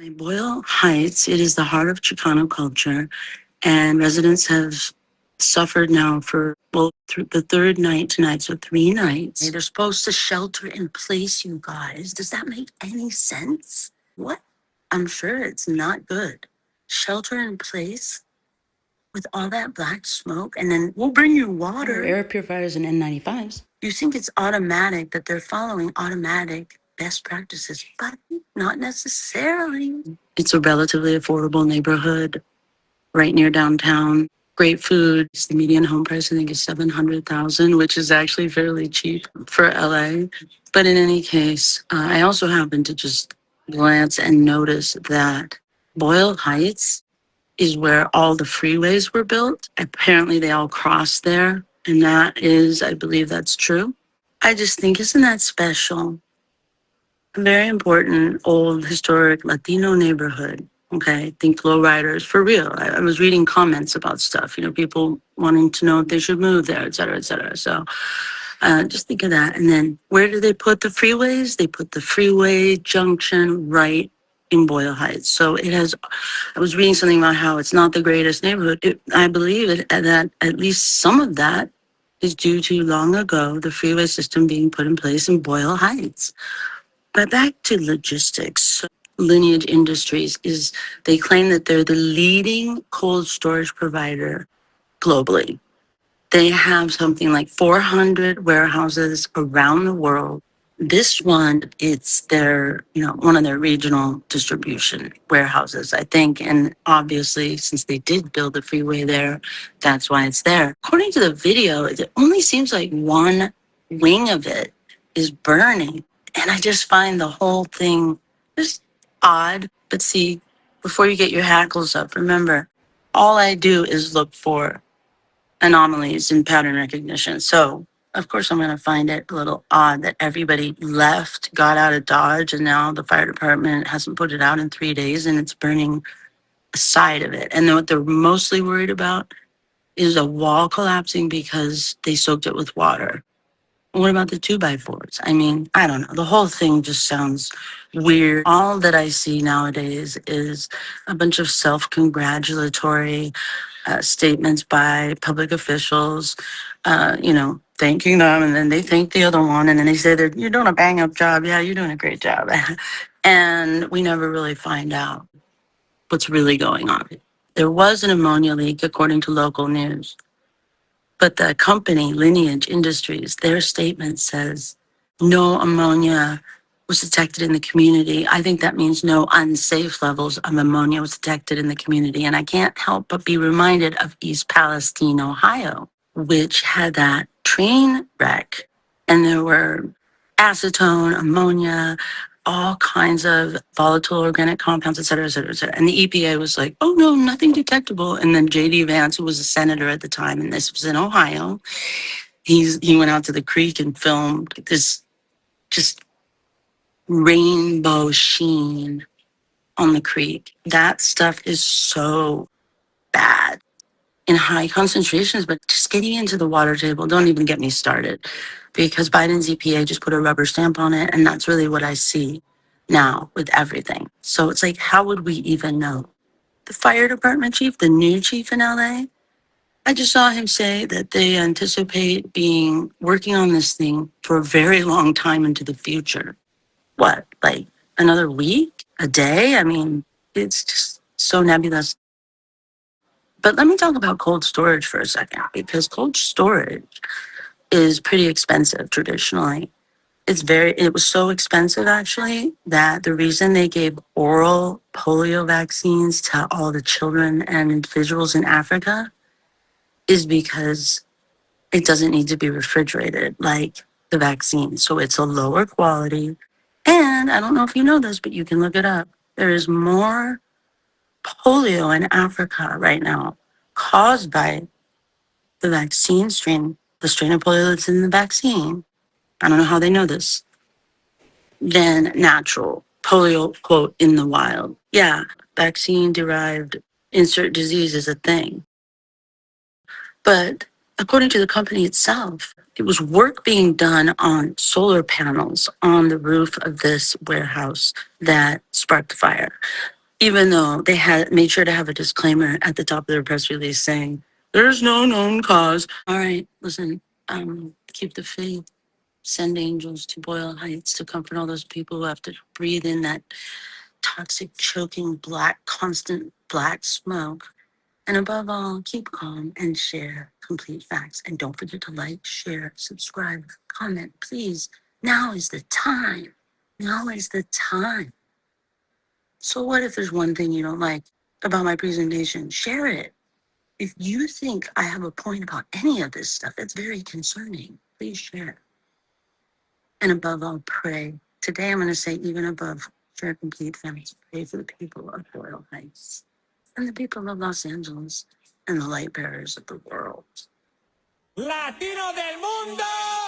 Boyle Heights, it is the heart of Chicano culture, and residents have suffered now for, well, through the third night tonight, so 3 nights. They're supposed to shelter in place, you guys. Does that make any sense? What? I'm sure it's not good. Shelter in place with all that black smoke, and then we'll bring you water, air purifiers, and N95s. You think it's automatic that they're following automatic best practices, but not necessarily. It's a relatively affordable neighborhood right near downtown. Great food. The median home price, I think, is $700,000, which is actually fairly cheap for LA. But in any case, I also happened to just glance and notice that Boyle Heights is where all the freeways were built. Apparently, they all cross there, and that is, I believe that's true. I just think, isn't that special? A very important, old, historic Latino neighborhood. Okay, think lowriders, for real. I was reading comments about stuff, people wanting to know if they should move there, et cetera, et cetera. So just think of that. And then where do they put the freeways? They put the freeway junction right in Boyle Heights. So it has, I was reading something about how it's not the greatest neighborhood. I believe that at least some of that is due to long ago the freeway system being put in place in Boyle Heights. But back to logistics. Lineage Industries they claim that they're the leading cold storage provider globally. They have something like 400 warehouses around the world. This one, it's their, one of their regional distribution warehouses, I think. And obviously, since they did build the freeway there, that's why it's there. According to the video, it only seems like one wing of it is burning. And I just find the whole thing just odd. But see, before you get your hackles up, remember, all I do is look for anomalies in pattern recognition. So, of course, I'm going to find it a little odd that everybody left, got out of Dodge, and now the fire department hasn't put it out in 3 days and it's burning a side of it. And then what they're mostly worried about is a wall collapsing because they soaked it with water. What about the 2x4s? I mean, I don't know. The whole thing just sounds weird. All that I see nowadays is a bunch of self-congratulatory statements by public officials, thanking them, and then they thank the other one, and then they say that you're doing a bang-up job. Yeah, you're doing a great job. And we never really find out what's really going on. There was an ammonia leak, according to local news. But the company, Lineage Industries, their statement says no ammonia was detected in the community. I think that means no unsafe levels of ammonia was detected in the community. And I can't help but be reminded of East Palestine, Ohio, which had that train wreck. And there were acetone, ammonia, all kinds of volatile organic compounds, et cetera, et cetera, et cetera. And the EPA was like, oh, no, nothing detectable. And then J.D. Vance, who was a senator at the time, and this was in Ohio, he went out to the creek and filmed this just rainbow sheen on the creek. That stuff is so bad in high concentrations, but just getting into the water table, don't even get me started, because Biden's EPA just put a rubber stamp on it, and that's really what I see now with everything. So it's like, how would we even know? The fire department chief, the new chief in LA, I just saw him say that they anticipate working on this thing for a very long time into the future. What, like another week, a day? I mean, it's just so nebulous. But let me talk about cold storage for a second, because cold storage is pretty expensive traditionally. It was so expensive actually that the reason they gave oral polio vaccines to all the children and individuals in Africa is because it doesn't need to be refrigerated like the vaccine. So it's a lower quality. And I don't know if you know this, but you can look it up. There is more polio in Africa right now caused by the vaccine strain, the strain of polio that's in the vaccine. I don't know how they know this. Than natural polio, quote, in the wild. Yeah, vaccine-derived insert disease is a thing. But according to the company itself, It was work being done on solar panels on the roof of this warehouse that sparked the fire, even though they had made sure to have a disclaimer at the top of their press release saying, there's no known cause. All right, listen, keep the faith. Send angels to Boyle Heights to comfort all those people who have to breathe in that toxic, choking, black, constant black smoke. And above all, keep calm and share complete facts. And don't forget to like, share, subscribe, comment, please. Now is the time. Now is the time. So what if there's one thing you don't like about my presentation? Share it. If you think I have a point about any of this stuff, it's very concerning. Please share. And above all, pray. Today I'm going to say even above share complete facts, pray for the people of Boyle Heights and the people of Los Angeles and the light bearers of the world. Latino del mundo!